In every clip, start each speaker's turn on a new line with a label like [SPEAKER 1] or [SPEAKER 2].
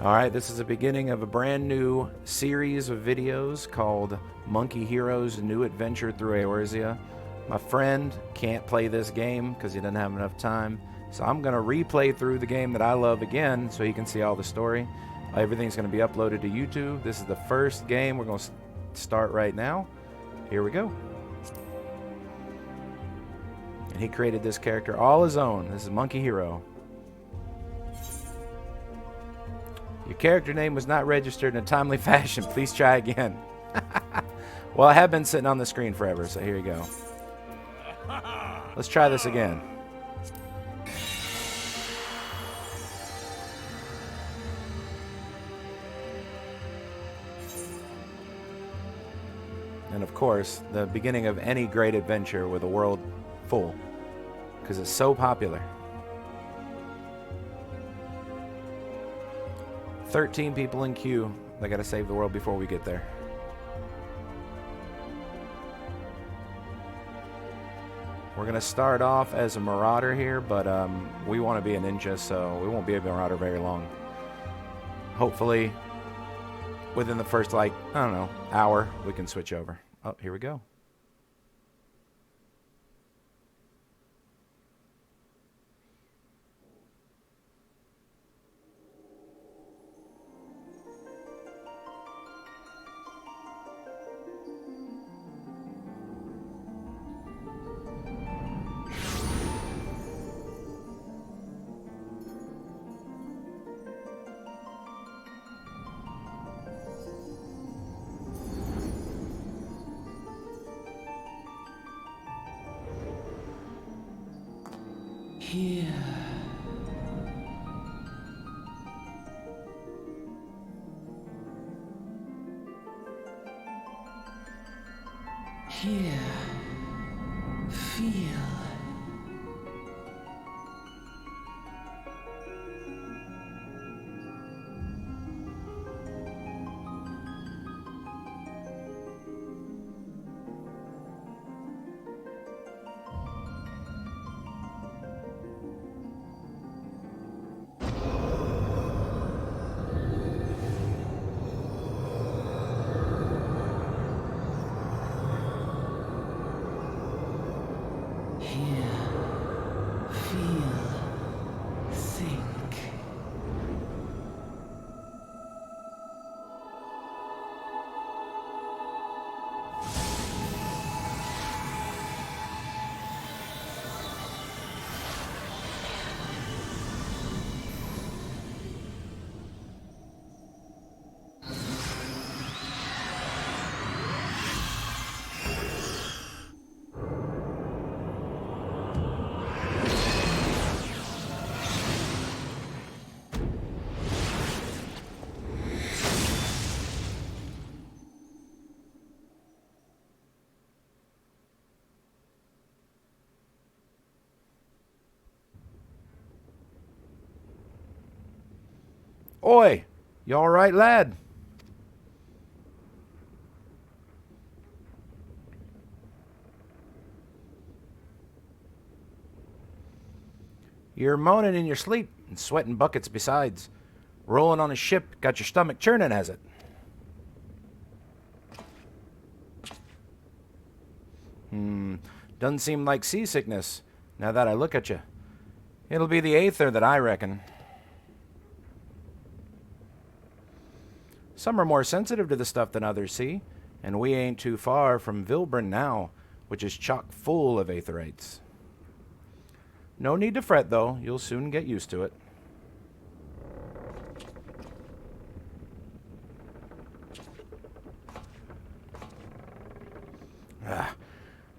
[SPEAKER 1] Alright, this is the beginning of a brand new series of videos called Monkey Hero's New Adventure Through Eorzea. My friend can't play this game because he doesn't have enough time, so I'm going to replay through the game that I love again so he can see all the story. Everything's going to be uploaded to YouTube. This is the first game we're going to start right now. Here we go. And he created this character all his own. This is Monkey Hero. Your character name was not registered in a timely fashion. Please try again. Well, I have been sitting on the screen forever, so here you go. Let's try this again. And of course, the beginning of any great adventure with a world full, because it's so popular. 13 people in queue. They gotta save the world before we get there. We're gonna start off as a marauder here, but we want to be a ninja, so we won't be a marauder very long. Hopefully, within the first, like, I don't know, hour, we can switch over. Oh, here we go.
[SPEAKER 2] Here. Here. Feel.
[SPEAKER 1] Oi! You alright, lad? You're moaning in your sleep and sweating buckets besides. Rolling on a ship got your stomach churning, has it? Doesn't seem like seasickness, now that I look at you. It'll be the aether that I reckon. Some are more sensitive to the stuff than others, see? And we ain't too far from Vilbrin now, which is chock full of aetherites. No need to fret, though. You'll soon get used to it.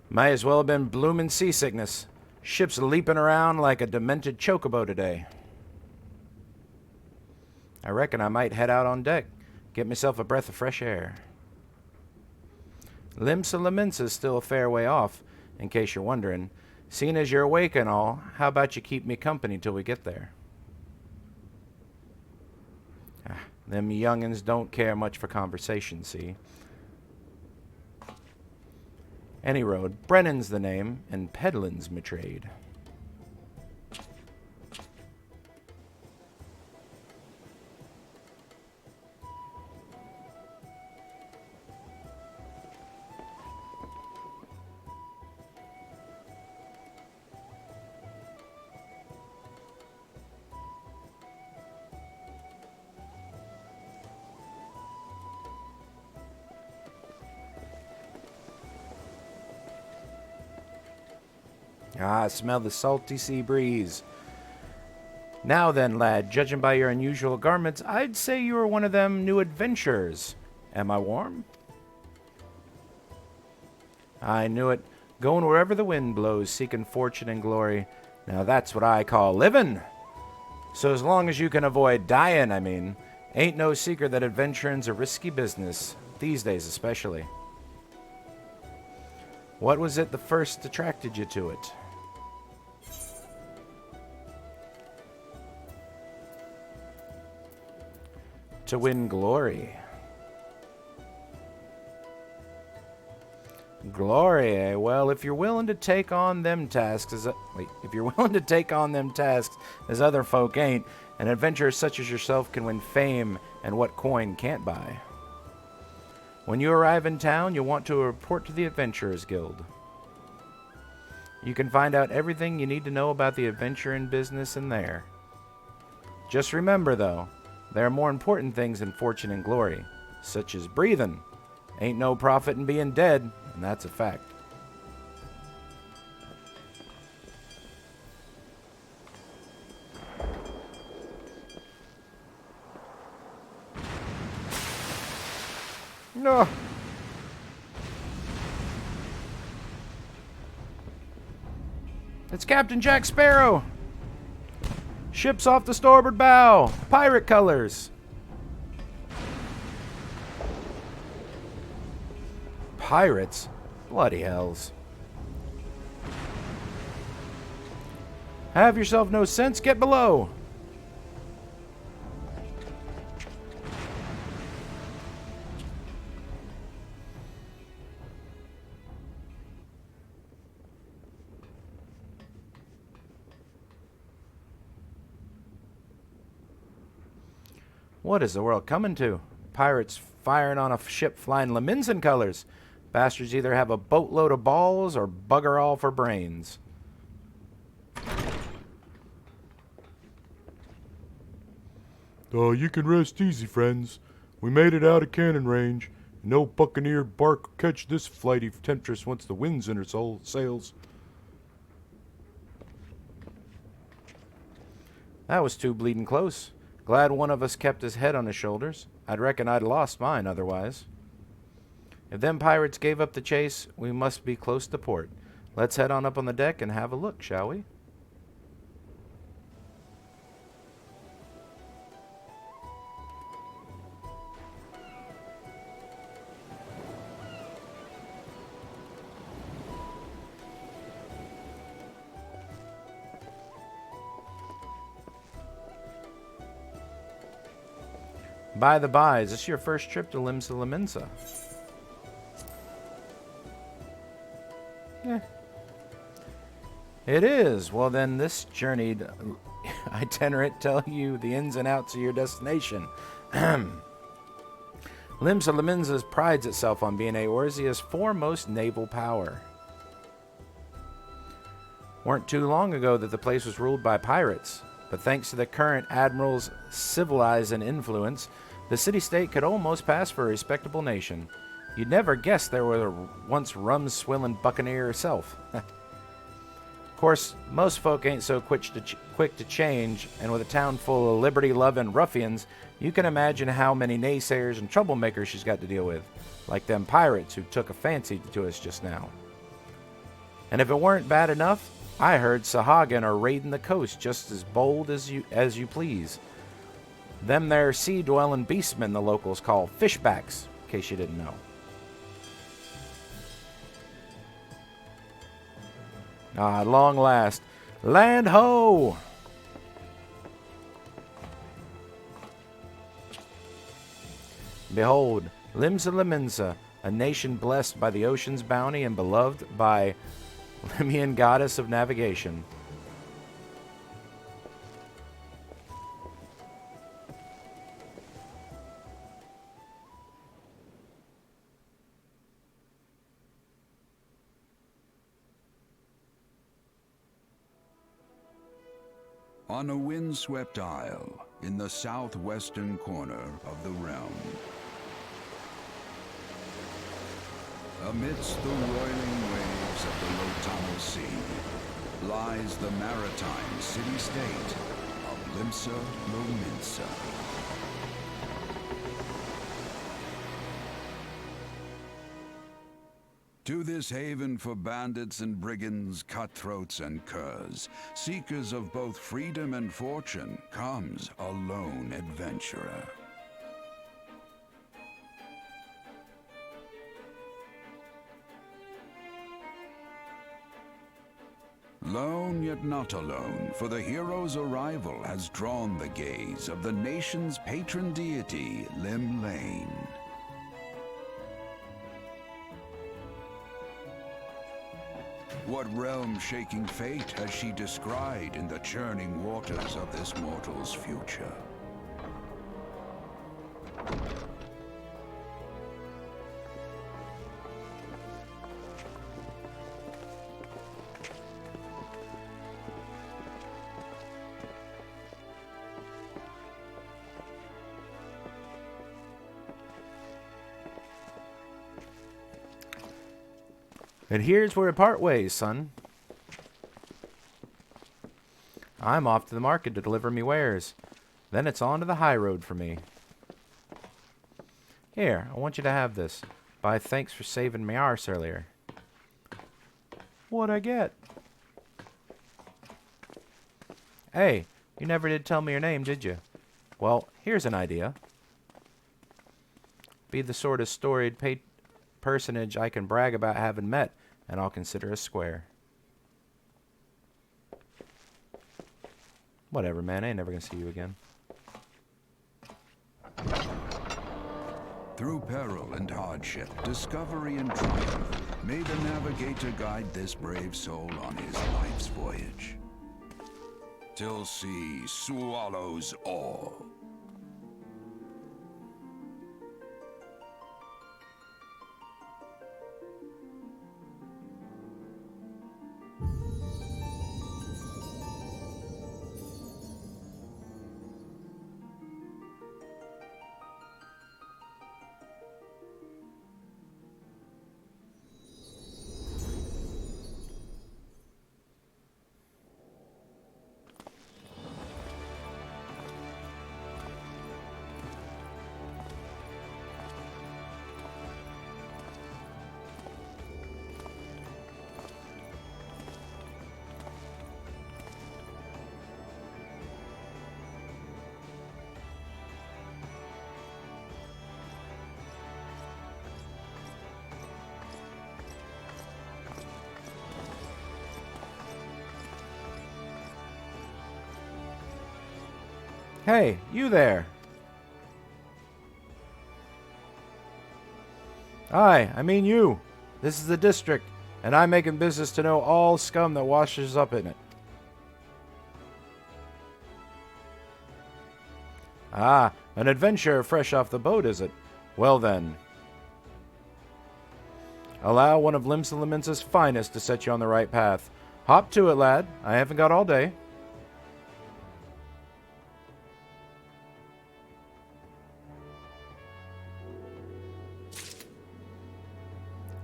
[SPEAKER 1] Might as well have been bloomin' seasickness. Ship's leaping around like a demented chocobo today. I reckon I might head out on deck. Get myself a breath of fresh air. Limsa Laments is still a fair way off, in case you're wondering. Seeing as you're awake and all, how about you keep me company till we get there? Them young'uns don't care much for conversation, see? Any road. Brennan's the name, and peddlin's my trade. Ah, I smell the salty sea breeze. Now then, lad, judging by your unusual garments, I'd say you are one of them new adventurers. Am I warm? I knew it. Going wherever the wind blows, seeking fortune and glory. Now that's what I call living. So as long as you can avoid dying, I mean. Ain't no secret that adventuring's a risky business, these days especially. What was it that first attracted you to it? To win glory. Glory, eh? Well, if you're willing to take on them tasks as other folk ain't, an adventurer such as yourself can win fame and what coin can't buy. When you arrive in town, you'll want to report to the Adventurers Guild. You can find out everything you need to know about the adventuring business in there. Just remember, though, there are more important things than fortune and glory, such as breathing. Ain't no profit in being dead, and that's a fact. No. It's Captain Jack Sparrow. Ship's off the starboard bow. Pirate colors. Pirates? Bloody hells. Have yourself no sense, get below. What is the world coming to? Pirates firing on a ship flying Leminson colors. Bastards either have a boatload of balls or bugger all for brains.
[SPEAKER 2] Oh, you can rest easy, friends. We made it out of cannon range. No buccaneered bark will catch this flighty temptress once the wind's in her sails.
[SPEAKER 1] That was too bleeding close. Glad one of us kept his head on his shoulders. I'd reckon I'd lost mine otherwise. If them pirates gave up the chase, we must be close to port. Let's head on up on the deck and have a look, shall we? By the by, is this your first trip to Leminsa? Yeah. It is. Well, then this journeyed itinerant tell you the ins and outs of your destination. Leminsa prides itself on being Eorzea's foremost naval power. Weren't too long ago that the place was ruled by pirates, but thanks to the current admiral's civilizing influence, the city-state could almost pass for a respectable nation. You'd never guess there were once rum-swilling buccaneer herself. Of course, most folk ain't so quick to change, and with a town full of liberty-loving ruffians, you can imagine how many naysayers and troublemakers she's got to deal with, like them pirates who took a fancy to us just now. And if it weren't bad enough, I heard Sahagin are raiding the coast just as bold as you please. Them there sea-dwelling beastmen the locals call fishbacks, in case you didn't know. Ah, at long last. Land ho! Behold, Leminsa, a nation blessed by the ocean's bounty and beloved by Lemmian goddess of navigation.
[SPEAKER 3] On a windswept isle in the southwestern corner of the realm, amidst the roiling waves of the Lotamo Sea, lies the maritime city-state of Limsa Lominsa. To this haven for bandits and brigands, cutthroats and curs, seekers of both freedom and fortune, comes a lone adventurer. Lone yet not alone, for the hero's arrival has drawn the gaze of the nation's patron deity, Lim Lane. What realm-shaking fate has she descried in the churning waters of this mortal's future?
[SPEAKER 1] And here's where we part ways, son. I'm off to the market to deliver me wares. Then it's on to the high road for me. Here, I want you to have this. By thanks for saving me arse earlier. What'd I get? Hey, you never did tell me your name, did you? Well, here's an idea. Be the sort of storied personage I can brag about having met, and I'll consider a square. Whatever, man. I ain't never gonna see you again.
[SPEAKER 3] Through peril and hardship, discovery and triumph, may the navigator guide this brave soul on his life's voyage. Till sea swallows all.
[SPEAKER 1] Hey, you there. Aye, I mean you. This is the district, and I'm making business to know all scum that washes up in it. Ah, an adventurer fresh off the boat, is it? Well then. Allow one of Limsa Lominsa's finest to set you on the right path. Hop to it, lad. I haven't got all day.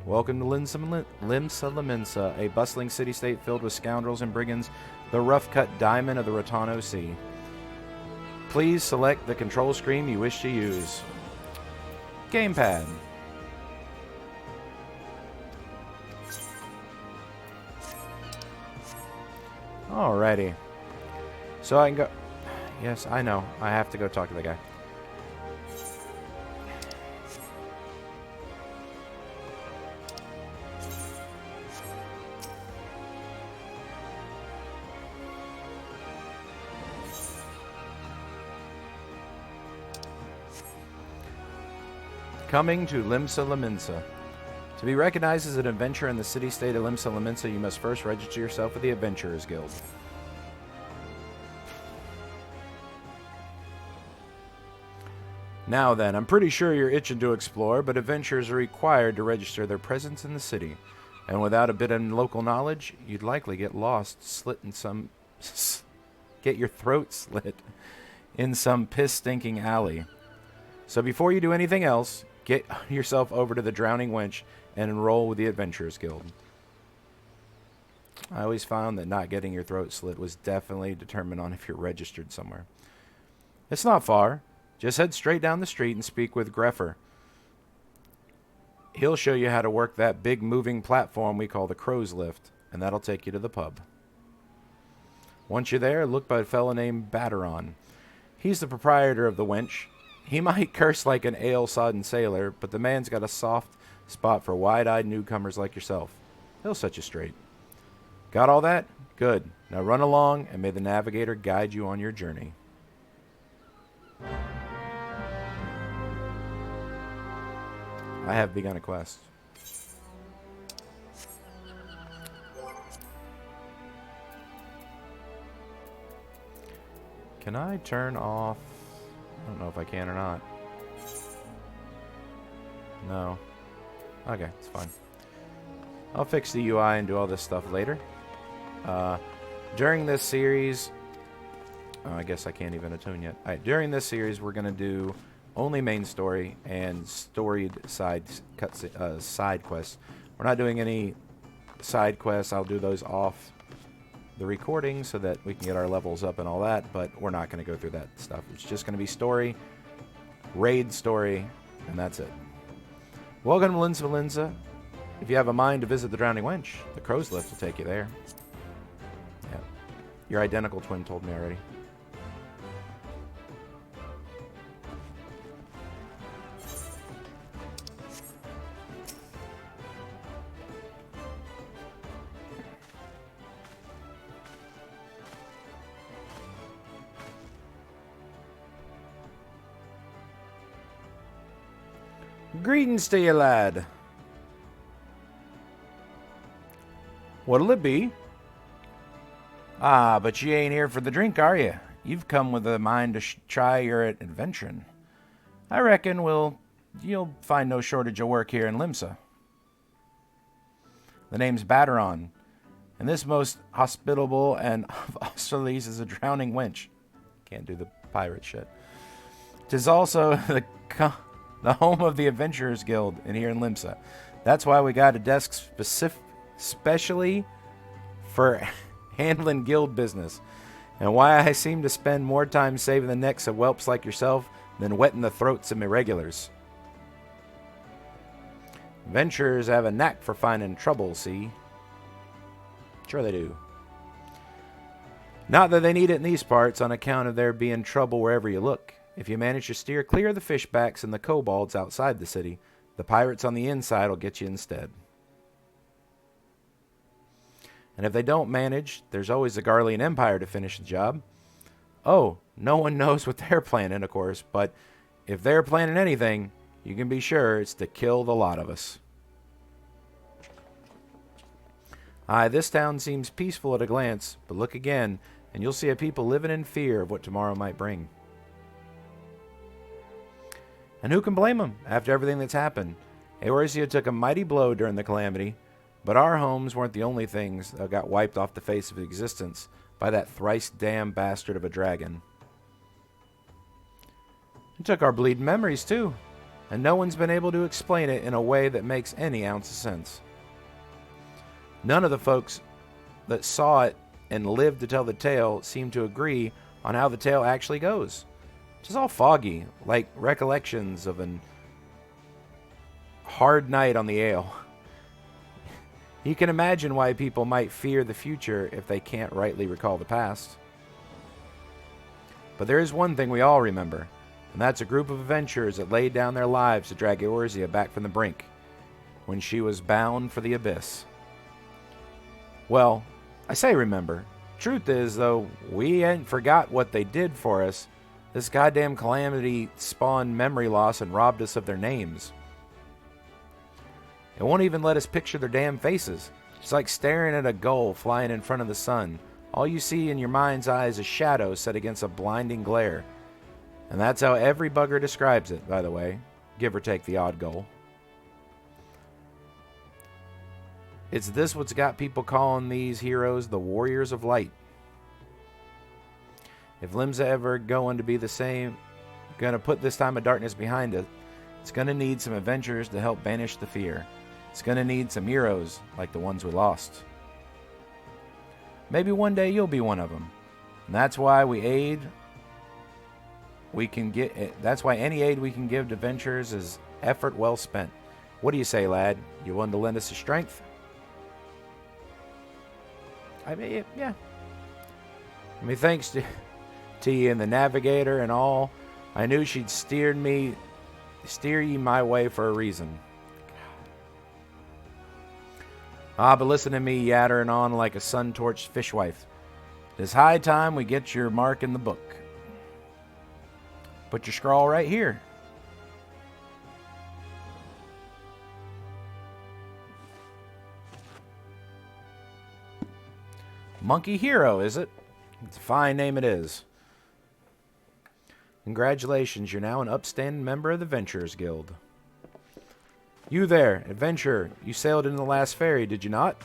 [SPEAKER 1] Welcome to Limsa Lominsa, a bustling city-state filled with scoundrels and brigands, the rough-cut diamond of the Rotano Sea. Please select the control screen you wish to use. Gamepad. Alrighty. So I can go... Yes, I know. I have to go talk to the guy. Coming to Limsa Lominsa. To be recognized as an adventurer in the city-state of Limsa Lominsa, you must first register yourself with the Adventurers Guild. Now then, I'm pretty sure you're itching to explore, but adventurers are required to register their presence in the city. And without a bit of local knowledge, you'd likely get lost, get your throat slit in some piss-stinking alley. So before you do anything else, get yourself over to the Drowning Wench and enroll with the Adventurers Guild. I always found that not getting your throat slit was definitely determined on if you're registered somewhere. It's not far. Just head straight down the street and speak with Greffer. He'll show you how to work that big moving platform we call the Crow's Lift, and that'll take you to the pub. Once you're there, look by a fellow named Batteron. He's the proprietor of the wench. He might curse like an ale-sodden sailor, but the man's got a soft spot for wide-eyed newcomers like yourself. He'll set you straight. Got all that? Good. Now run along, and may the navigator guide you on your journey. I have begun a quest. Can I turn off... I don't know if I can or not. No. Okay, it's fine. I'll fix the UI and do all this stuff later. During this series... Oh, I guess I can't even attune yet. Alright, during this series, we're going to do only main story and storied side quests. We're not doing any side quests. I'll do those off the recording so that we can get our levels up and all that, but we're not going to go through that stuff. It's just going to be story, raid story, and that's it. Welcome to Linza. If you have a mind to visit the Drowning Wench, the Crow's Lift will take you there. Yeah. Your identical twin told me already. Greetings to you, lad. What'll it be? Ah, but you ain't here for the drink, are you? You've come with a mind to try your adventuring. I reckon you'll find no shortage of work here in Limsa. The name's Batteron, and this most hospitable and of Austerlitz is a drowning wench. Can't do the pirate shit. 'Tis also the home of the Adventurers Guild in here in Limsa. That's why we got a desk specially for handling guild business, and why I seem to spend more time saving the necks of whelps like yourself than wetting the throats of irregulars. Adventurers have a knack for finding trouble, see? Sure they do. Not that they need it in these parts on account of there being trouble wherever you look. If you manage to steer clear of the fishbacks and the kobolds outside the city, the pirates on the inside will get you instead. And if they don't manage, there's always the Garlean Empire to finish the job. Oh, no one knows what they're planning, of course, but if they're planning anything, you can be sure it's to kill the lot of us. Aye, this town seems peaceful at a glance, but look again, and you'll see a people living in fear of what tomorrow might bring. And who can blame them after everything that's happened? Eorzea took a mighty blow during the calamity, but our homes weren't the only things that got wiped off the face of existence by that thrice-damned bastard of a dragon. It took our bleeding memories, too, and no one's been able to explain it in a way that makes any ounce of sense. None of the folks that saw it and lived to tell the tale seem to agree on how the tale actually goes. It's just all foggy, like recollections of an hard night on the ale. You can imagine why people might fear the future if they can't rightly recall the past. But there is one thing we all remember, and that's a group of adventurers that laid down their lives to drag Eorzea back from the brink, when she was bound for the abyss. Well, I say remember. Truth is, though, we ain't forgot what they did for us. This goddamn calamity spawned memory loss and robbed us of their names. It won't even let us picture their damn faces. It's like staring at a gull flying in front of the sun. All you see in your mind's eye is a shadow set against a blinding glare. And that's how every bugger describes it, by the way. Give or take the odd goal. It's this what's got people calling these heroes the Warriors of Light. If Limsa ever going to be the same, gonna put this time of darkness behind it, it's gonna need some adventurers to help banish the fear. It's gonna need some heroes like the ones we lost. Maybe one day you'll be one of them. And that's why that's why any aid we can give to adventurers is effort well spent. What do you say, lad? You willing to lend us your strength? I mean, yeah. I mean, thanks to you and the navigator and all, I knew she'd steer ye my way for a reason. But listen to me yattering on like a sun-torched fishwife. It is high time we get your mark in the book. Put your scrawl right here. Monkey Hero, is it? It's a fine name it is. Congratulations, you're now an upstanding member of the Venturers Guild. You there, adventurer, you sailed in the last ferry, did you not?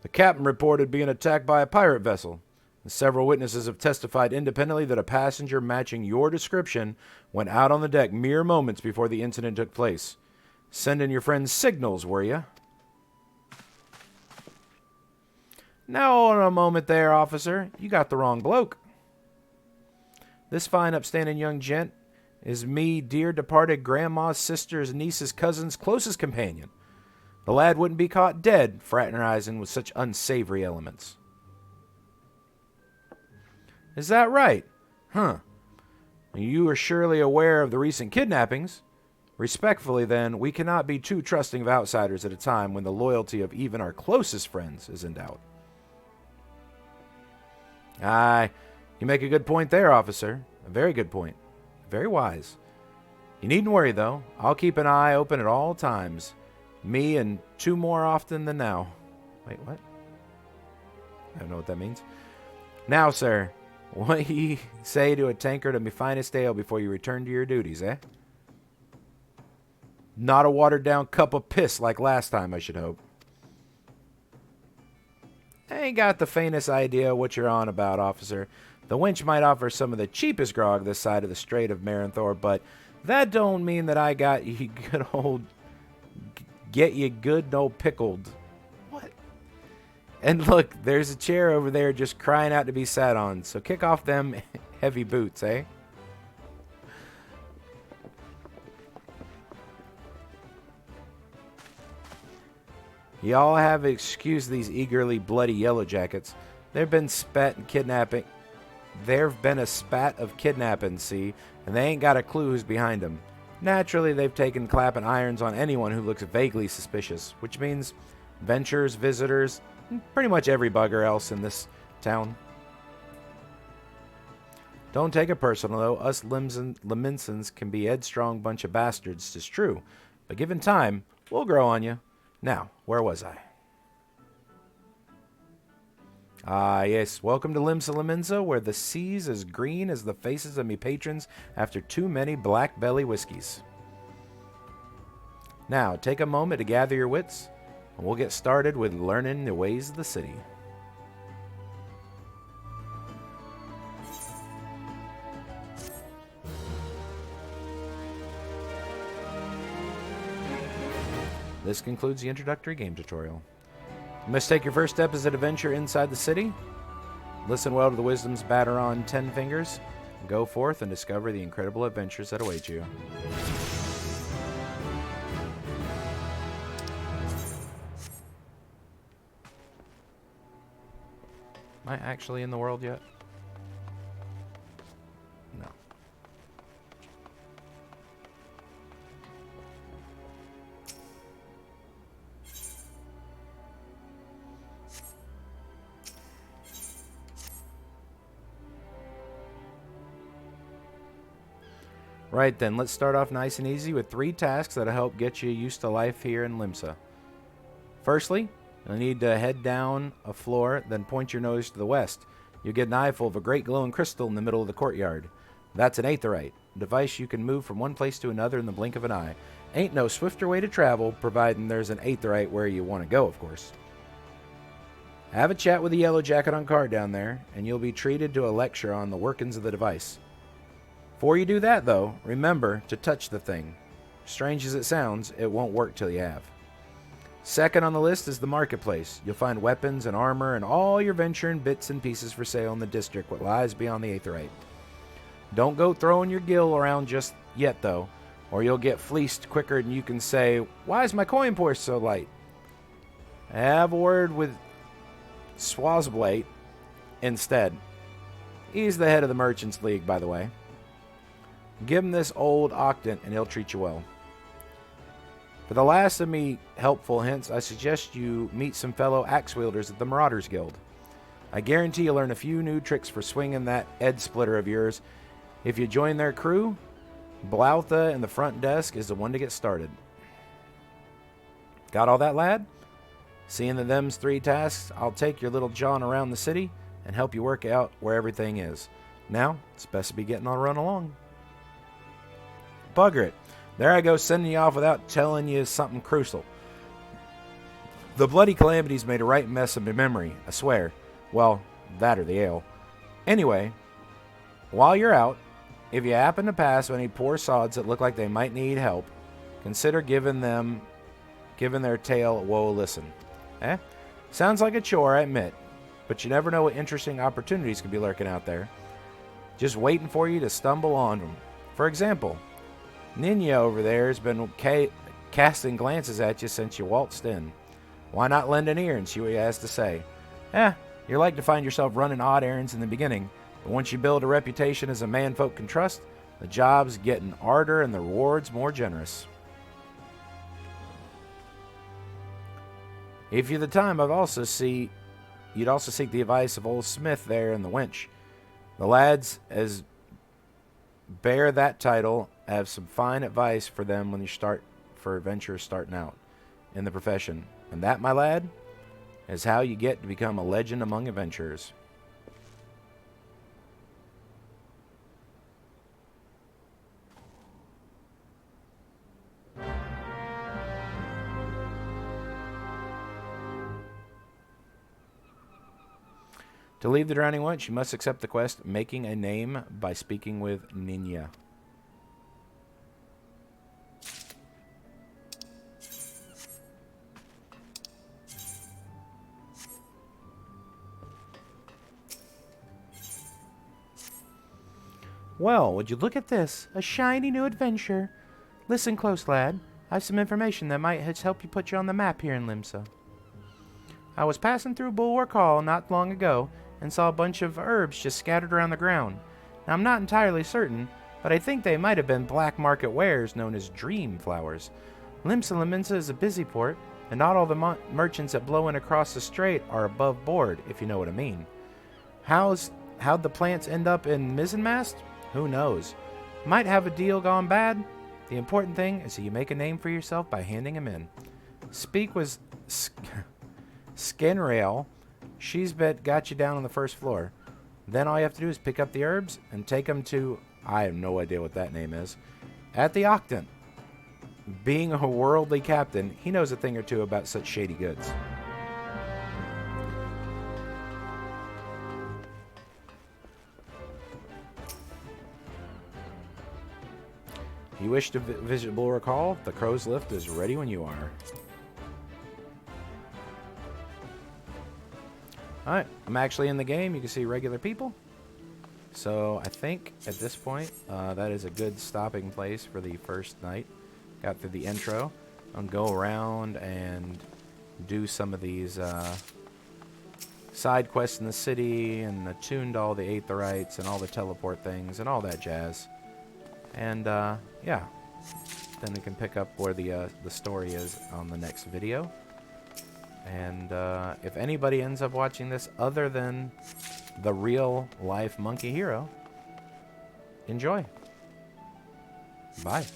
[SPEAKER 1] The captain reported being attacked by a pirate vessel. And several witnesses have testified independently that a passenger matching your description went out on the deck mere moments before the incident took place. Sending your friends signals, were you? Now, hold on a moment there, officer. You got the wrong bloke. This fine, upstanding young gent is me dear departed grandma's sister's niece's cousin's closest companion. The lad wouldn't be caught dead fraternizing with such unsavory elements. Is that right? Huh. You are surely aware of the recent kidnappings. Respectfully, then, we cannot be too trusting of outsiders at a time when the loyalty of even our closest friends is in doubt. Aye, you make a good point there, officer. A very good point. Very wise. You needn't worry, though. I'll keep an eye open at all times. Me and two more often than now. Wait, what? I don't know what that means. Now, sir, what ye say to a tankard of me finest ale before you return to your duties, eh? Not a watered-down cup of piss like last time, I should hope. I ain't got the faintest idea what you're on about, officer. The wench might offer some of the cheapest grog this side of the Strait of Marinthor, but that don't mean that I got you good old... Get you good no pickled. What? And look, there's a chair over there just crying out to be sat on, so kick off them heavy boots, eh? Y'all have excused these eagerly bloody yellow jackets. There've been a spat of kidnapping, see, and they ain't got a clue who's behind them. Naturally, they've taken clapping irons on anyone who looks vaguely suspicious, which means venturers, visitors, and pretty much every bugger else in this town. Don't take it personal, though. Us Leminsons can be a headstrong bunch of bastards, 'tis true. But given time, we'll grow on you. Now, where was I? Ah, yes. Welcome to Limsa Leminsa, where the sea's as green as the faces of me patrons after too many black belly whiskeys. Now, take a moment to gather your wits, and we'll get started with learning the ways of the city. This concludes the introductory game tutorial. You must take your first step as an adventure inside the city. Listen well to the wisdom's batter on 10 fingers. Go forth and discover the incredible adventures that await you. Am I actually in the world yet? No. Right then, let's start off nice and easy with 3 tasks that'll help get you used to life here in Limsa. Firstly, you'll need to head down a floor, then point your nose to the west. You'll get an eyeful of a great glowing crystal in the middle of the courtyard. That's an aetheryte, a device you can move from one place to another in the blink of an eye. Ain't no swifter way to travel, providing there's an aetheryte where you want to go, of course. Have a chat with the yellow jacket on guard down there, and you'll be treated to a lecture on the workings of the device. Before you do that, though, remember to touch the thing. Strange as it sounds, it won't work till you have. Second on the list is the marketplace. You'll find weapons and armor and all your venture and bits and pieces for sale in the district what lies beyond the Aetheryte. Don't go throwing your gil around just yet, though, or you'll get fleeced quicker than you can say, "Why is my coin purse so light?" Have a word with Swazblade instead. He's the head of the Merchants League, by the way. Give him this old octant and he'll treat you well. For the last of me helpful hints, I suggest you meet some fellow axe wielders at the Marauders Guild. I guarantee you'll learn a few new tricks for swinging that Ed splitter of yours. If you join their crew, Blautha in the front desk is the one to get started. Got all that, lad? Seeing that them's 3 tasks, I'll take your little John around the city and help you work out where everything is. Now, it's best to be getting on run along. Bugger it. There I go, sending you off without telling you something crucial. The bloody calamities made a right mess of my memory, I swear. Well, that or the ale. Anyway, while you're out, if you happen to pass any poor sods that look like they might need help, consider giving their tale a whoa listen. Sounds like a chore, I admit, but you never know what interesting opportunities could be lurking out there, just waiting for you to stumble on them. For example, Ninya over there has been casting glances at you since you waltzed in. Why not lend an ear and see what he has to say? You're like to find yourself running odd errands in the beginning, but once you build a reputation as a man folk can trust, the job's getting harder and the rewards more generous. If you're the time, you'd also seek the advice of old Smith there in the wench. The lads as bear that title have some fine advice for them when you start for adventurers starting out in the profession. And that, my lad, is how you get to become a legend among adventurers. To leave the Drowning Wench, you must accept the quest, Making a Name by speaking with Ninya. Well, would you look at this? A shiny new adventure. Listen close, lad. I have some information that might help you put you on the map here in Limsa. I was passing through Bulwark Hall not long ago and saw a bunch of herbs just scattered around the ground. Now, I'm not entirely certain, but I think they might have been black market wares known as dream flowers. Limsa is a busy port, and not all the merchants that blow in across the strait are above board, if you know what I mean. How'd the plants end up in mizzenmast? Who knows? Might have a deal gone bad. The important thing is that you make a name for yourself by handing him in. Speak with Skinrail. She's got you down on the first floor. Then all you have to do is pick up the herbs and take them to, I have no idea what that name is, at the Octant. Being a worldly captain, he knows a thing or two about such shady goods. You wish to visit Bulwark Hall? The Crow's Lift is ready when you are. Alright, I'm actually in the game. You can see regular people. So I think at this point, that is a good stopping place for the first night. Got through the intro. I'll go around and do some of these side quests in the city and attune to all the Aetherites and all the teleport things and all that jazz. And yeah, then we can pick up where the story is on the next video. And if anybody ends up watching this other than the real life monkey hero, enjoy. Bye.